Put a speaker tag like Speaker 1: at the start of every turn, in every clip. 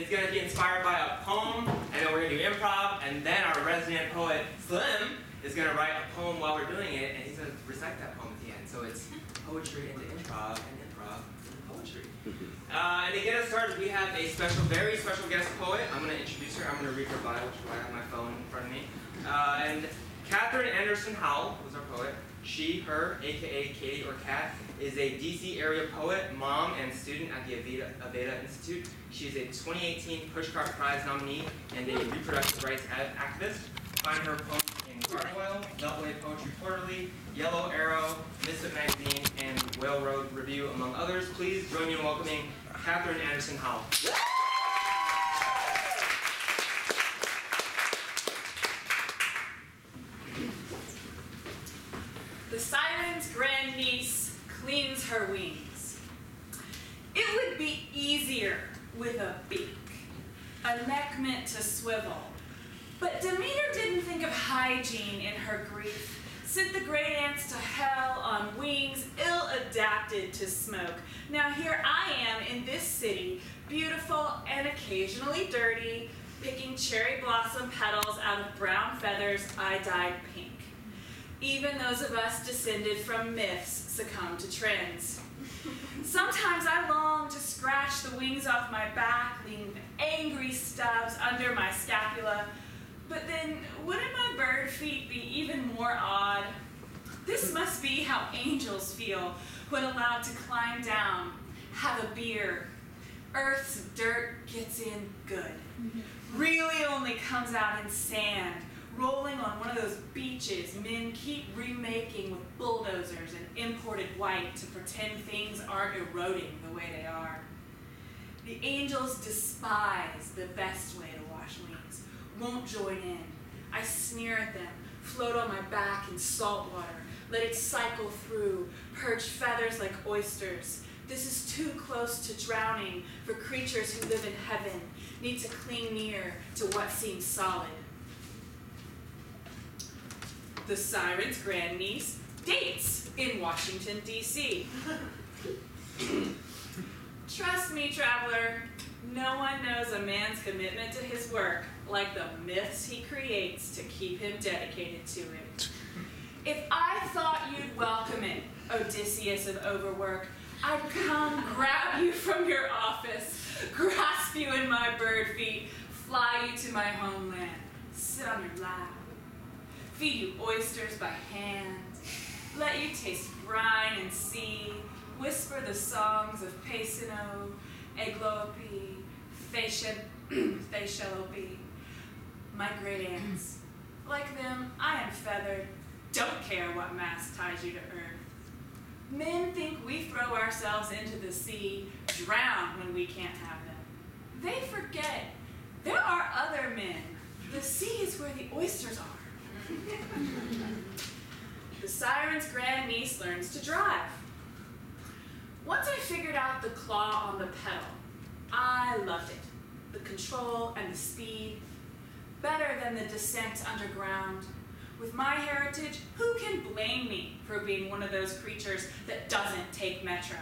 Speaker 1: it's going to be inspired by a poem, and then we're going to do improv, and then our resident poet, Slim, is going to write a poem while we're doing it, and he's going to recite that poem at the end. So it's poetry into improv, and improv into poetry. And to get us started, we have a very special guest poet. I'm going to introduce her. I'm going to read her bio, which is why I have my phone in front of me. And Catherine Anderson Howell was our poet. She, her, aka Katie or Kat, is a DC area poet, mom, and student at the Aveda Institute. She is a 2018 Pushcart Prize nominee and a reproductive rights activist. Find her poems in Gargoyle, Beltway Poetry Quarterly, Yellow Arrow, Misfit Magazine, and Whale Road Review, among others. Please join me in welcoming Catherine Anderson Howell.
Speaker 2: The siren's grandniece cleans her wings. It would be easier with a beak, a neck meant to swivel. But Demeter didn't think of hygiene in her grief, sent the great ants to hell on wings ill-adapted to smoke. Now here I am in this city, beautiful and occasionally dirty, picking cherry blossom petals out of brown feathers I dyed pink. Even those of us descended from myths succumb to trends. Sometimes I long to scratch the wings off my back, leaving angry stubs under my scapula. But then, wouldn't my bird feet be even more odd? This must be how angels feel when allowed to climb down, have a beer. Earth's dirt gets in good. Really only comes out in sand, rolling on one of those beaches men keep remaking with bulldozers and imported white to pretend things aren't eroding the way they are. The angels despise the best way to wash wings, won't join in. I sneer at them, float on my back in salt water, let it cycle through, perch feathers like oysters. This is too close to drowning for creatures who live in heaven, need to cling near to what seems solid. The siren's grandniece dates in Washington, D.C. Trust me, traveler, no one knows a man's commitment to his work like the myths he creates to keep him dedicated to it. If I thought you'd welcome it, Odysseus of overwork, I'd come grab you from your office, grasp you in my bird feet, fly you to my homeland, sit on your lap, feed you oysters by hand, let you taste brine and sea, whisper the songs of Pacino, Eglope, Theshelope, my great aunts. Like them, I am feathered, don't care what mask ties you to earth. Men think we throw ourselves into the sea, drown when we can't have them. They forget there are other men. The sea is where the oysters are. The siren's grandniece learns to drive. Once I figured out the claw on the pedal, I loved it. The control and the speed, better than the descent underground. With my heritage, who can blame me for being one of those creatures that doesn't take Metro?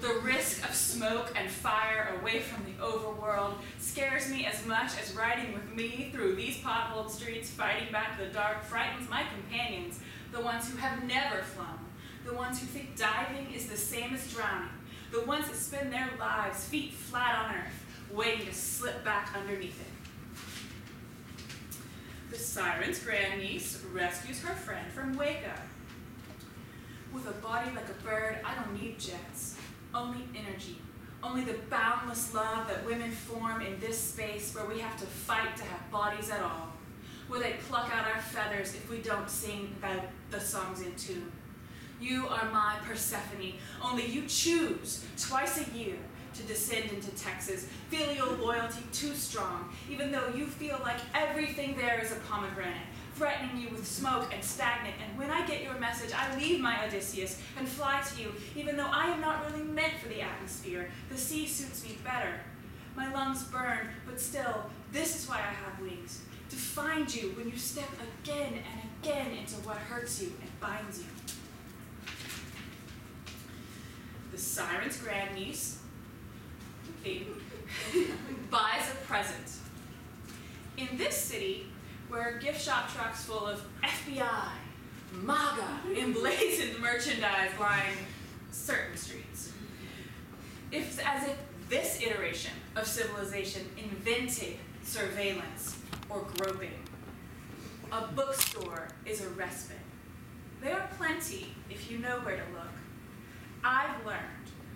Speaker 2: The risk of smoke and fire away from the overworld scares me as much as riding with me through these potholed streets, fighting back the dark, frightens my companions, the ones who have never flown, the ones who think diving is the same as drowning, the ones that spend their lives feet flat on earth, waiting to slip back underneath it. The siren's grandniece rescues her friend from Waco. With a body like a bird, I don't need jets, only energy, only the boundless love that women form in this space where we have to fight to have bodies at all, where they pluck out our feathers if we don't sing the songs in tune. You are my Persephone, only you choose twice a year to descend into Texas, filial loyalty too strong, even though you feel like everything there is a pomegranate, threatening you with smoke and stagnant, and when I get your message, I leave my Odysseus and fly to you, even though I am not really meant for the atmosphere. The sea suits me better. My lungs burn, but still, this is why I have wings, to find you when you step again and again into what hurts you and binds you. The siren's grandniece theme, buys a present. In this city, where gift shop trucks full of FBI, MAGA, emblazoned merchandise line certain streets. It's as if this iteration of civilization invented surveillance or groping. A bookstore is a respite. There are plenty if you know where to look. I've learned,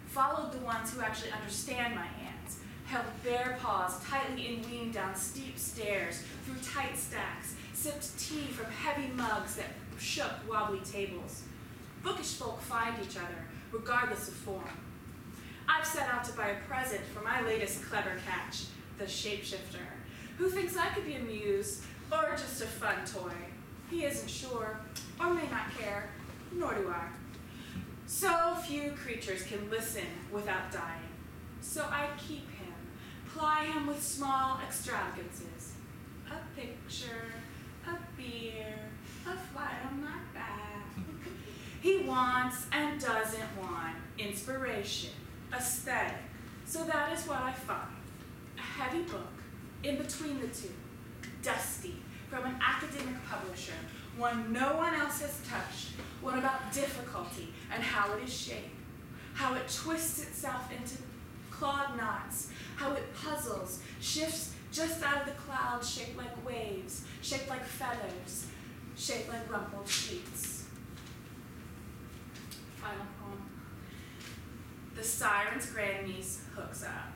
Speaker 2: followed the ones who actually understand my hands, held bare paws tightly in-weaned down steep stairs through tight stacks, sipped tea from heavy mugs that shook wobbly tables. Bookish folk find each other, regardless of form. I've set out to buy a present for my latest clever catch, the shapeshifter, who thinks I could be a muse or just a fun toy. He isn't sure, or may not care, nor do I. So few creatures can listen without dying. So I keep him, ply him with small extravagances. A picture, a beer, a flight on my back. He wants and doesn't want inspiration, aesthetic. So that is what I find. A heavy book, in between the two, dusty, from an academic publisher, one no one else has touched, one about difficulty and how it is shaped, how it twists itself into clawed knots, how it puzzles, shifts just out of the clouds, shaped like waves, shaped like feathers, shaped like rumpled sheets. Final poem. The siren's grandniece hooks up.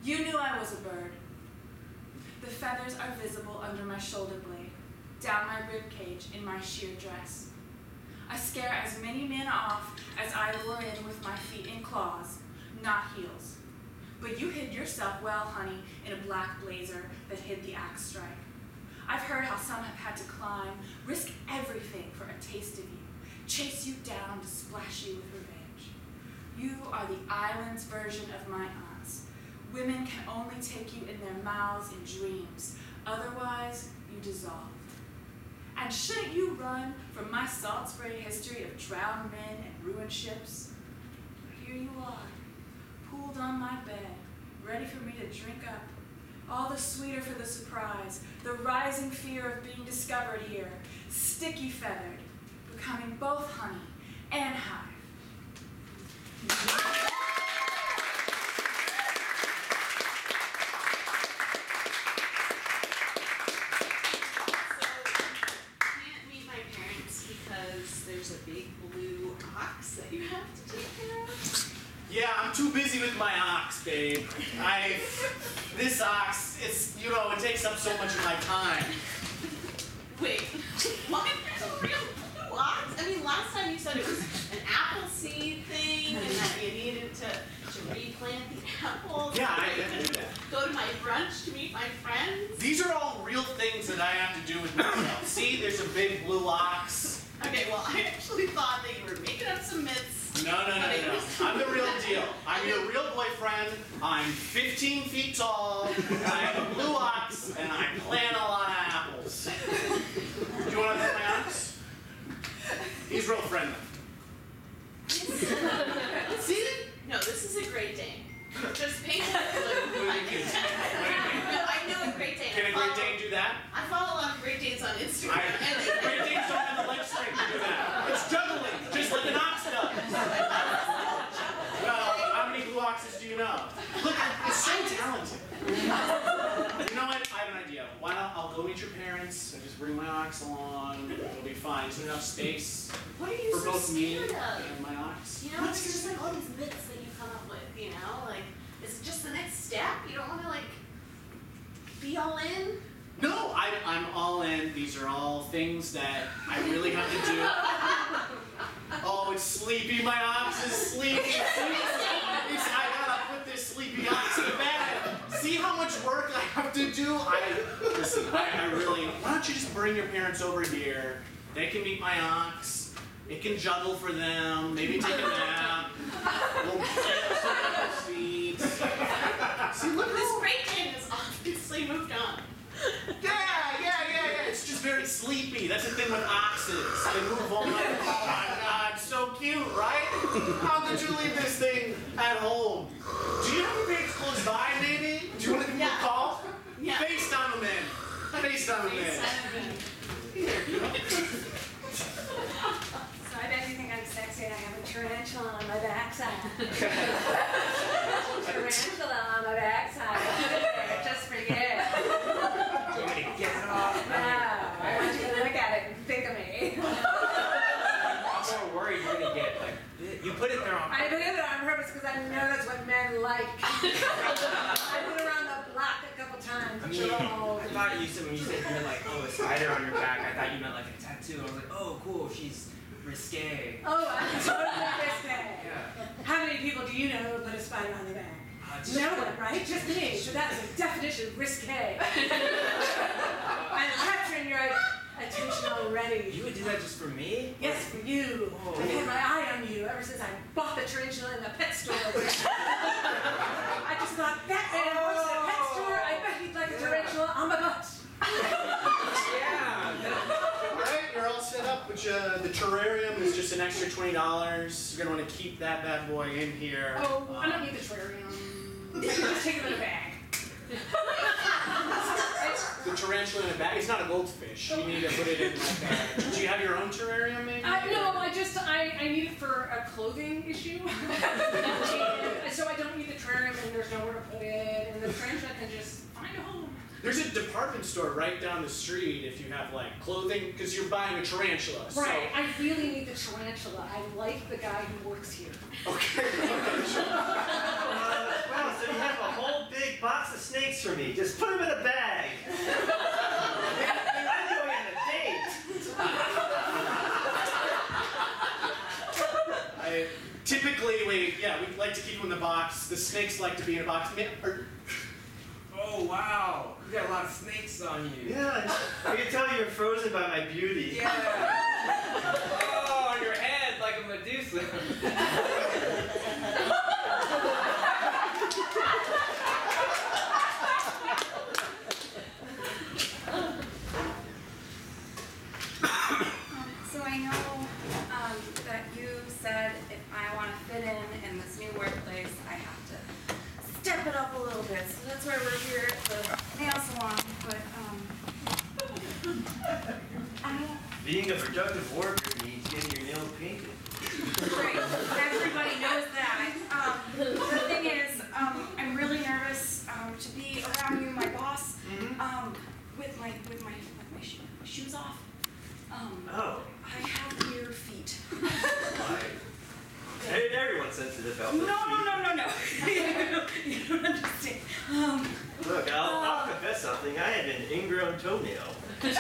Speaker 2: You knew I was a bird. The feathers are visible under my shoulder blade, down my rib cage in my sheer dress. I scare as many men off as I lure in with my feet in claws, not heels. But you hid yourself well, honey, in a black blazer that hid the axe strike. I've heard how some have had to climb, risk everything for a taste of you, chase you down to splash you with revenge. You are the island's version of my aunts. Women can only take you in their mouths in dreams. Otherwise, you dissolve. And shouldn't you run from my salt spray history of drowned men and ruined ships? Here you are, pooled on my bed, ready for me to drink up. All the sweeter for the surprise, the rising fear of being discovered here, sticky feathered, becoming both honey and hive.
Speaker 3: There's a big blue ox that you have to take care of?
Speaker 4: Yeah, I'm too busy with my ox, babe. This ox, it takes up so much of my time.
Speaker 3: Wait, what? There's a real blue ox? I mean, last time you said it was an apple seed thing and that you needed to replant the apples.
Speaker 4: Yeah, I did that.
Speaker 3: Go to my brunch to meet my friends.
Speaker 4: These are all real things that I have to do with myself. See, there's a big blue ox.
Speaker 3: Okay, well, I actually thought that you were making up some myths.
Speaker 4: No. I'm the real deal. I'm your real boyfriend. I'm 15 feet tall. I have a blue ox, and I plant a lot of apples. Do you want to pet my ox? He's real friendly.
Speaker 3: See? No, this is a Great Dane. Just paint it blue.
Speaker 4: What do you mean?
Speaker 3: No, I know a Great Dane.
Speaker 4: Can a Great Dane do that?
Speaker 3: I follow a lot of Great Danes on Instagram.
Speaker 4: Great Danes don't have the leg strength to do that. It's juggling, just like an ox does. Well, how many blue oxes do you know? Look, it's so talented. You know what? I have an idea. Why not? I'll go meet your parents and just bring my ox along. It'll be fine. There's enough space
Speaker 3: What are you
Speaker 4: for
Speaker 3: so
Speaker 4: both me
Speaker 3: scared of?
Speaker 4: and my ox.
Speaker 3: You know, it's just like all these myths that you come up with, you know? Like, is it just the next step? You don't want to, like, be all in?
Speaker 4: No, I'm all in. These are all things that I really have to do. Oh, it's sleepy. My ox is sleepy. I gotta put this sleepy ox to bed. See how much work I have to do? Listen, I really... Why don't you just bring your parents over here? They can meet my ox. It can juggle for them. Maybe take a nap. We'll get some seeds. See, look at
Speaker 3: This
Speaker 4: this.
Speaker 3: Great Dane has obviously moved on.
Speaker 4: Yeah. It's just very sleepy. That's the thing with oxes. They move on. Oh my God, so cute, right? How could you leave this thing at home? Do you have a page close by, maybe? Do you want to give me a call?
Speaker 3: Yeah.
Speaker 4: FaceTime him in. FaceTime him in.
Speaker 5: So I bet you think I'm sexy and I have a tarantula on my backside. Tarantula on my backside. Just for you.
Speaker 1: Do you want me to get it off?
Speaker 5: No, I want you to look at it and think of me.
Speaker 1: I'm more worried you're gonna get like you put it there on.
Speaker 5: I put it on purpose because I know that's what men like. I put it around the block a couple times.
Speaker 1: I mean, I thought you said when you said you meant like, oh, a spider on your back. I thought you meant like a tattoo. I was like, oh, cool, she's risque.
Speaker 5: Oh, I'm totally risque.
Speaker 1: Yeah.
Speaker 5: How many people do you know who put a spider on their back?
Speaker 1: Just-
Speaker 5: No one, right? Just me. So that's the definition of risque. I'm capturing your attention already.
Speaker 1: You would do that just for me?
Speaker 5: Yes, for you.
Speaker 1: Oh.
Speaker 5: I've had my eye on you ever since I bought the tarantula in the pet store. I just thought, that man works at a pet store. I bet he'd like a tarantula on my butt.
Speaker 1: Yeah.
Speaker 4: Alright, you're all set up, which the terrarium is just an extra $20. You're gonna want to keep that bad boy in here.
Speaker 5: Oh, I don't need the terrarium. Just take it in a bag.
Speaker 4: The tarantula in a bag. It's not a goldfish. You need to put it in like do you have your own terrarium, maybe?
Speaker 5: No, I need it for a clothing issue. And so I don't need the terrarium and there's nowhere to put it. And the tarantula can just find a home.
Speaker 4: There's a department store right down the street if you have like clothing, because you're buying a tarantula. So.
Speaker 5: Right, I really need the tarantula. I like the guy who works here.
Speaker 4: Okay.
Speaker 6: Wow, so you have a whole big box of snakes for me. Just put them in a bag. I'm going on a date.
Speaker 4: Typically, we like to keep them in the box. The snakes like to be in a box.
Speaker 1: Oh wow, you got a lot of snakes on you.
Speaker 6: Yeah, I can tell you're frozen by my beauty.
Speaker 1: Yeah. Oh, on your head like a Medusa.
Speaker 7: So I know that you said if I want to fit in this new workplace, I have to step it up a little bit. So that's why we're here at the nail salon. But I don't.
Speaker 6: Being a productive worker means getting your nails painted.
Speaker 7: Great. Everybody knows that. The thing is, I'm really nervous to be around you, my boss, with my shoes off.
Speaker 6: Oh.
Speaker 7: I have weird feet.
Speaker 6: Hey, everyone's sensitive about
Speaker 7: No.
Speaker 6: those feet.
Speaker 7: You don't understand.
Speaker 6: Look, I'll confess something. I had an ingrown toenail. That's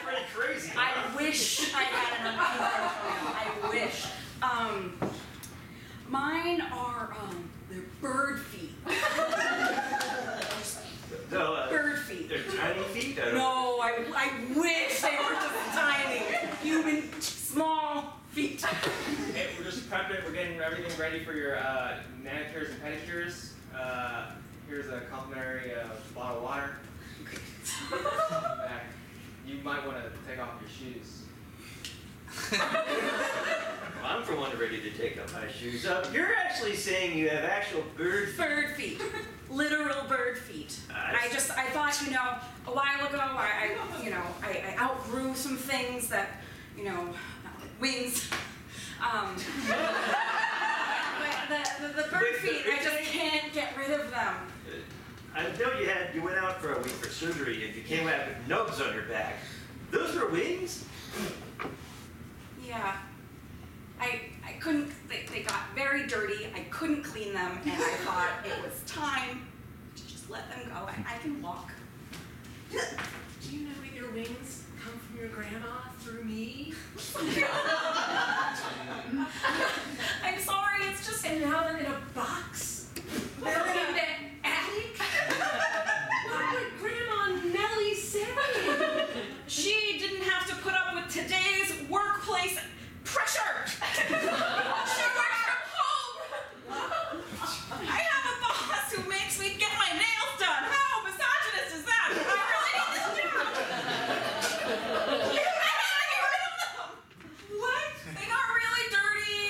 Speaker 6: pretty crazy.
Speaker 7: I wish I had an uncovered toenail. I wish. Mine are they're bird feet.
Speaker 6: No,
Speaker 7: Bird feet.
Speaker 6: they're tiny feet. I don't
Speaker 7: No, I wish they were just tiny, human, small feet.
Speaker 1: Hey, we're just prepping. We're getting everything ready for your manicures and pedicures. Here's a complimentary bottle of water. Back. You might want to take off your shoes.
Speaker 6: Well, I'm for one ready to take off my shoes up. You're actually saying you have actual bird feet.
Speaker 7: Bird feet. Literal bird feet. I thought, a while ago, I outgrew some things that, wings. But the bird feet, I just can't get rid of them.
Speaker 6: I know you went out for a week for surgery and you came out with nubs on your back. Those were wings?
Speaker 7: Yeah. I couldn't, they got very dirty, I couldn't clean them, and I thought it was time to just let them go. I can walk.
Speaker 5: Do you know that your wings come from your grandma through me?
Speaker 7: I'm sorry, it's just.
Speaker 5: And now they're in a box?
Speaker 7: They're in the attic.
Speaker 5: What would Grandma Nellie say?
Speaker 7: She didn't have to put up with today's workplace pressure. She works from home. I have a boss who makes me get my nails done. How misogynist is that? I really need this job. I gotta get rid of them. What? They got really dirty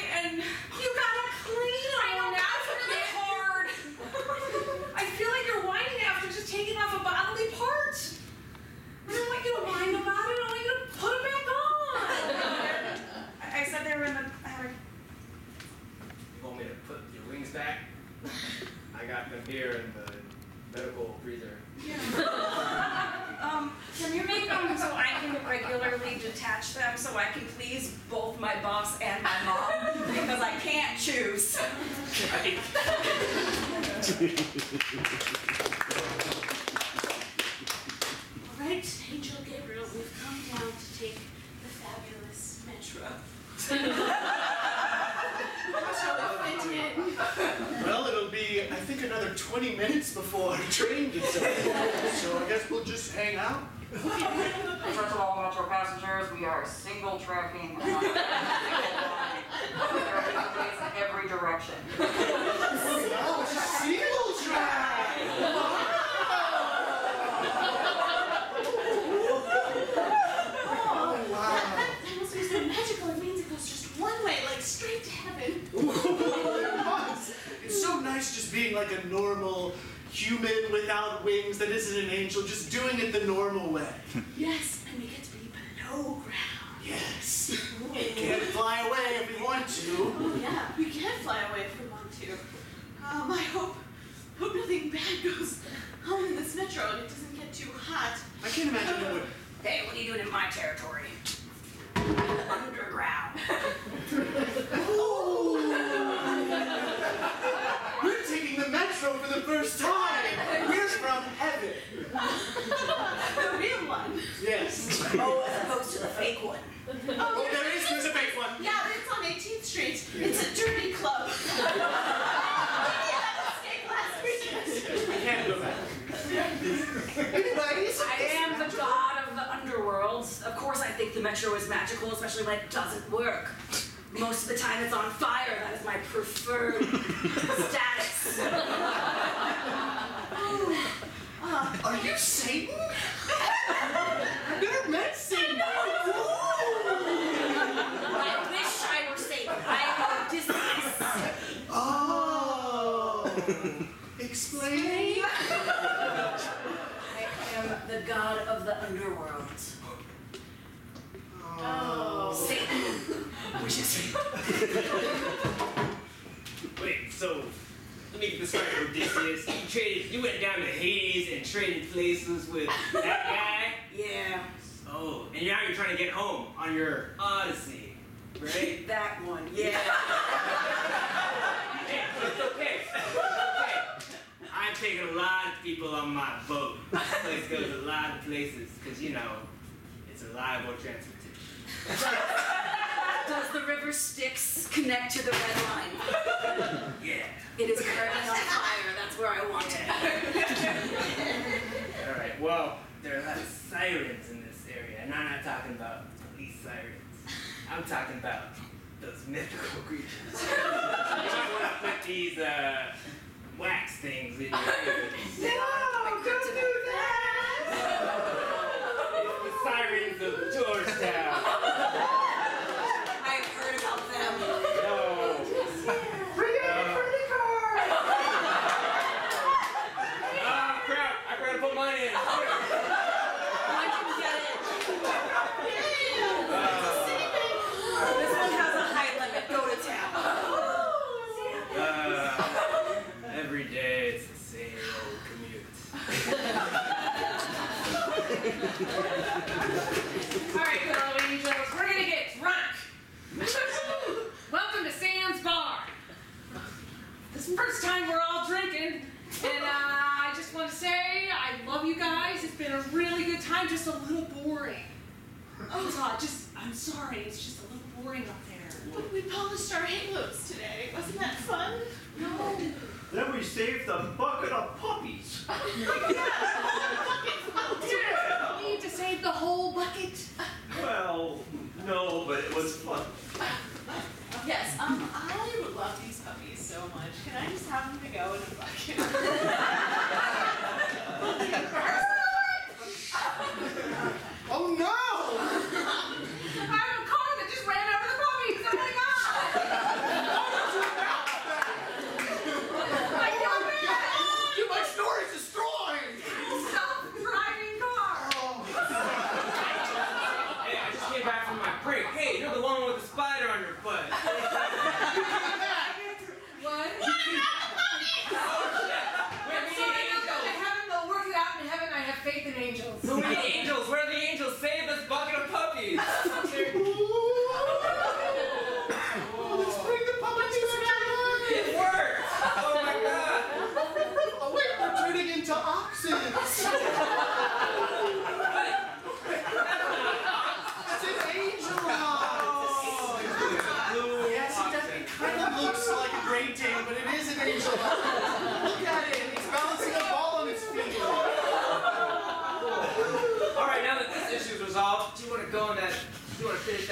Speaker 7: please both my boss and my mom because I can't choose.
Speaker 1: Right.
Speaker 3: All right, Angel Gabriel, we've come down to take the fabulous metro. How shall we fit in?
Speaker 4: Well, it'll be, I think, another 20 minutes before our train gets up. So I guess we'll just hang out.
Speaker 8: Attention all Metro passengers, we are single tracking on a single line. There are ways in every direction.
Speaker 4: Oh, it's a single track! Oh, wow.
Speaker 3: That must be so magical. It means it goes just one way, like straight to heaven.
Speaker 4: It's so nice just being like a normal human without wings that isn't an angel, just doing it the normal way.
Speaker 3: Yes, and we get to be below ground.
Speaker 4: Yes. We can't fly away if we want to.
Speaker 3: Oh yeah, we can fly away if we want to. I hope nothing bad goes on in this metro and it doesn't get too hot.
Speaker 4: I can't imagine it would.
Speaker 7: Hey, what are you doing in my territory? Underground.
Speaker 4: Ooh. We're taking the metro for the first time. We're from heaven.
Speaker 3: The real one.
Speaker 4: Yes.
Speaker 7: Oh, as opposed to the fake one.
Speaker 4: Oh, there's a fake one.
Speaker 3: Yeah, it's on 18th Street. It's a dirty club. We had a mistake last weekend.
Speaker 4: I can't go back. Anyways,
Speaker 5: I am the god of the underworld. Of course I think the metro is magical, especially when it doesn't work. Most of the time it's on fire. That is my preferred status.
Speaker 4: Are you Satan? I've never met Satan.
Speaker 5: I wish I were Satan. I am Odysseus.
Speaker 4: Oh. Explain.
Speaker 5: I am the god of the underworld.
Speaker 4: Oh.
Speaker 5: Satan wishes me.
Speaker 1: Wait, so let me get this right, Odysseus. You went down to Hades and traded places with that guy?
Speaker 5: Yeah,
Speaker 1: Oh, and now you're trying to get home on your Odyssey, right?
Speaker 5: that one. Yeah.
Speaker 1: Hey, it's okay. It's okay. I'm taking a lot of people on my boat. This place goes a lot of places, because, you know, it's reliable transportation.
Speaker 5: Does the river Styx connect to the red line?
Speaker 1: Yeah.
Speaker 5: It is currently on fire. That's where I want it.
Speaker 1: All right, well, there are a lot of sirens in this area, and I'm not talking about police sirens. I'm talking about those mythical creatures. You want to put these wax things in your ears.
Speaker 3: No, don't do that!
Speaker 1: It's the sirens of Georgetown.
Speaker 7: I have heard about them.
Speaker 1: No.
Speaker 4: Bring out your credit card.
Speaker 1: Oh, crap, I forgot to put mine in.
Speaker 7: I didn't get it. This one has a high limit. Go to town.
Speaker 1: Every day it's the same old commute.
Speaker 5: All right, girl angels, we're gonna get drunk. Welcome to Sam's Bar. This is the first time we're all drinking, and I just want to say I love you guys. It's been a really good time, just a little boring. Oh God, I'm sorry, it's just a little boring up there.
Speaker 3: But we polished our halos today. Wasn't that fun?
Speaker 5: No.
Speaker 6: Then we saved a bucket of puppies.
Speaker 5: Yeah. Need to save the whole bucket.
Speaker 6: Well, no, but it was fun.
Speaker 3: Yes, I would love these puppies so much. Can I just have them to go in a bucket?
Speaker 4: Oh no!
Speaker 5: I have a car that just ran over the puppies. Oh my God. I feel bad.
Speaker 4: Dude, my store is destroyed!
Speaker 5: Self-driving car.
Speaker 1: Hey, I just came back from my break. Hey, you're the one with the spider on your butt.
Speaker 5: What?
Speaker 4: You can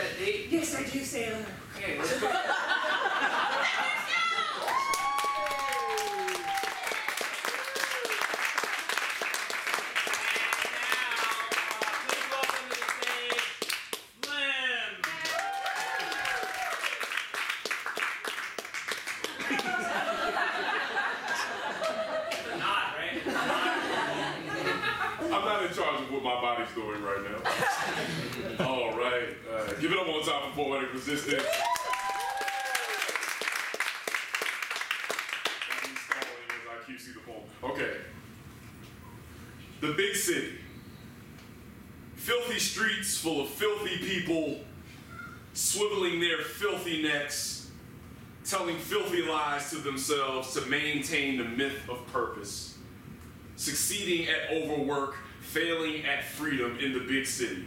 Speaker 1: that date?
Speaker 5: Yes, I do, Sailor.
Speaker 1: Okay, let's go.
Speaker 9: I'm not in charge of what my body's doing right now. All right, give it up one time for Poetic Resistance. I'm stalling as I keep seeing the poem. Okay. The big city. Filthy streets full of filthy people, swiveling their filthy necks, telling filthy lies to themselves to maintain the myth of purpose. Succeeding at overwork, failing at freedom in the big city.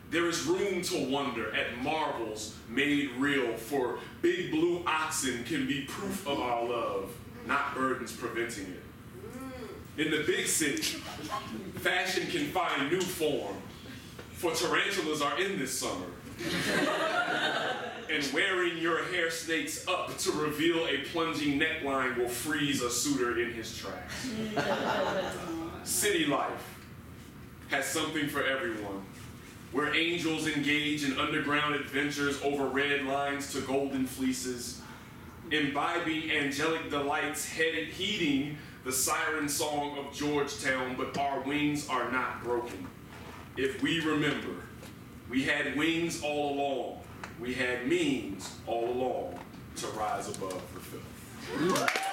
Speaker 9: There is room to wonder at marvels made real, for big blue oxen can be proof of our love, not burdens preventing it. In the big city, fashion can find new form, for tarantulas are in this summer. And wearing your hair snakes up to reveal a plunging neckline will freeze a suitor in his tracks. City life has something for everyone, where angels engage in underground adventures over red lines to golden fleeces, imbibing angelic delights, heeding the siren song of Georgetown, but our wings are not broken. If we remember, we had wings all along. We had means all along to rise above the filth.